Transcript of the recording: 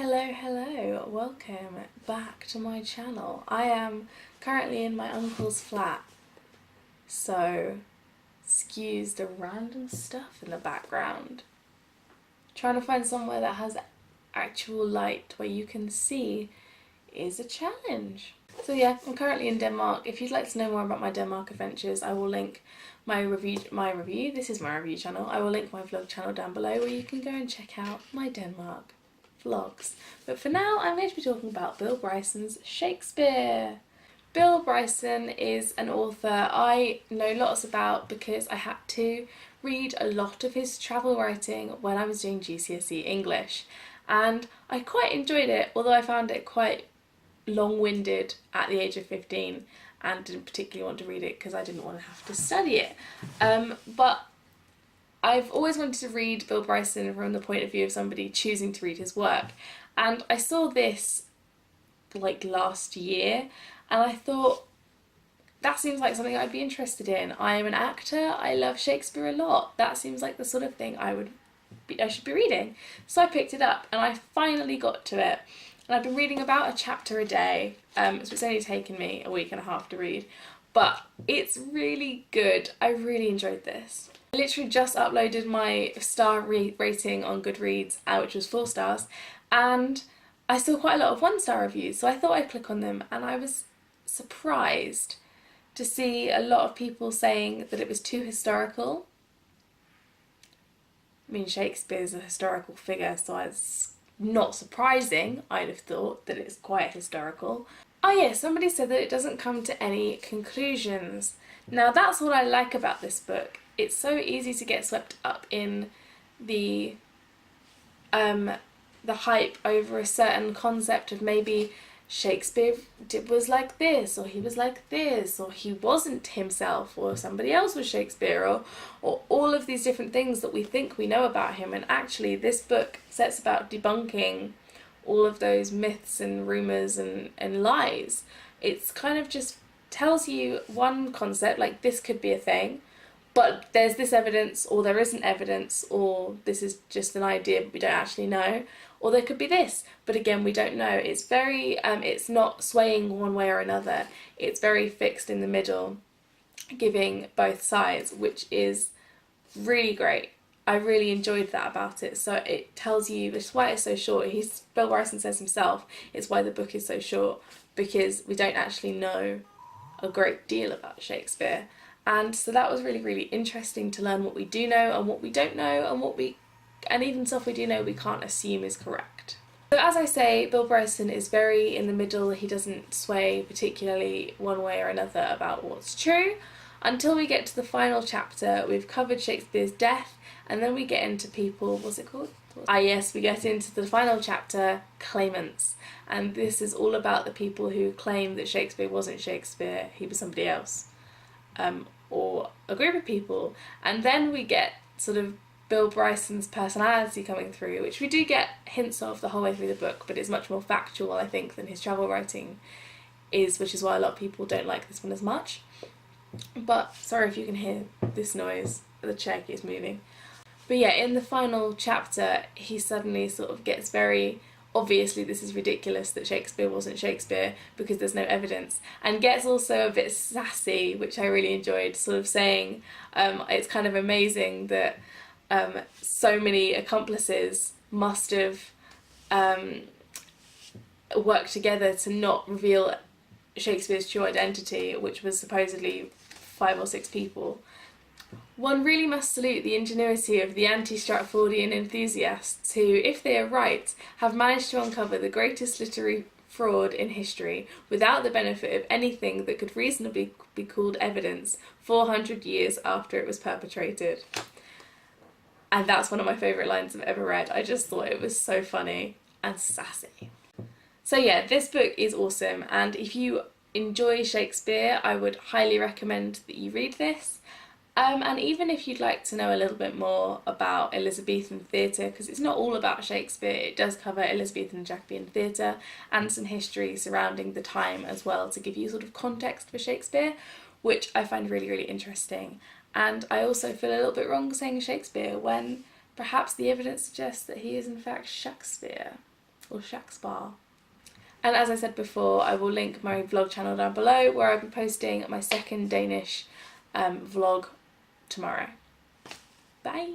Hello, welcome back to my channel. I am currently in my uncle's flat, so excuse the random stuff in the background. Trying to find somewhere that has actual light where you can see is a challenge. So yeah, I'm currently in Denmark. If you'd like to know more about my Denmark adventures, I will link my review, this is my review channel. I will link my vlog channel down below where you can go and check out my Denmark vlogs. But for now, I'm going to be talking about Bill Bryson's Shakespeare. Bill Bryson is an author I know lots about because I had to read a lot of his travel writing when I was doing GCSE English, and I quite enjoyed it, although I found it quite long-winded at the age of 15 and didn't particularly want to read it because I didn't want to have to study it. But I've always wanted to read Bill Bryson from the point of view of somebody choosing to read his work, and I saw this like last year and I thought that seems like something I'd be interested in. I am an actor, I love Shakespeare a lot, that seems like the sort of thing I should be reading. So I picked it up and I finally got to it, and I've been reading about a chapter a day, so it's only taken me a week and a half to read, but it's really good. I really enjoyed this. I literally just uploaded my star rating on Goodreads, which was 4 stars, and I saw quite a lot of 1-star reviews, so I thought I'd click on them, and I was surprised to see a lot of people saying that it was too historical. I mean, Shakespeare's a historical figure, so it's not surprising, I'd have thought, that it's quite historical. Oh yeah, somebody said that it doesn't come to any conclusions. Now that's what I like about this book. It's so easy to get swept up in the hype over a certain concept of maybe Shakespeare was like this, or he was like this, or he wasn't himself, or somebody else was Shakespeare, or all of these different things that we think we know about him. And actually this book sets about debunking all of those myths and rumours and lies. It's kind of just tells you one concept, like this could be a thing, but there's this evidence, or there isn't evidence, or this is just an idea but we don't actually know, or there could be this, but again we don't know. It's very, it's not swaying one way or another, it's very fixed in the middle, giving both sides, which is really great. I really enjoyed that about it. So it tells you, which is why it's so short. Bill Bryson says himself, it's why the book is so short, because we don't actually know a great deal about Shakespeare. And so that was really, really interesting to learn what we do know and what we don't know, and even stuff we do know we can't assume is correct. So as I say, Bill Bryson is very in the middle. He doesn't sway particularly one way or another about what's true until we get to the final chapter. We've covered Shakespeare's death, and then we get into people, what's it called? Yes, we get into the final chapter, claimants. And this is all about the people who claim that Shakespeare wasn't Shakespeare, he was somebody else. Or a group of people. And then we get sort of Bill Bryson's personality coming through, which we do get hints of the whole way through the book, but it's much more factual, I think, than his travel writing is, which is why a lot of people don't like this one as much. But sorry if you can hear this noise, the chair keeps moving. But yeah, in the final chapter, he suddenly sort of gets very, obviously this is ridiculous that Shakespeare wasn't Shakespeare because there's no evidence, and gets also a bit sassy, which I really enjoyed, sort of saying it's kind of amazing that so many accomplices must have worked together to not reveal Shakespeare's true identity, which was supposedly 5 or 6 people. One really must salute the ingenuity of the anti-Stratfordian enthusiasts who, if they are right, have managed to uncover the greatest literary fraud in history without the benefit of anything that could reasonably be called evidence 400 years after it was perpetrated. And that's one of my favourite lines I've ever read. I just thought it was so funny and sassy. So yeah, this book is awesome, and if you enjoy Shakespeare, I would highly recommend that you read this. And even if you'd like to know a little bit more about Elizabethan theatre, because it's not all about Shakespeare, it does cover Elizabethan and Jacobean theatre and some history surrounding the time as well, to give you sort of context for Shakespeare, which I find really, really interesting. And I also feel a little bit wrong saying Shakespeare when perhaps the evidence suggests that he is in fact Shakespeare. or Shakespeare. And as I said before, I will link my vlog channel down below, where I'll be posting my second Danish vlog tomorrow. Bye!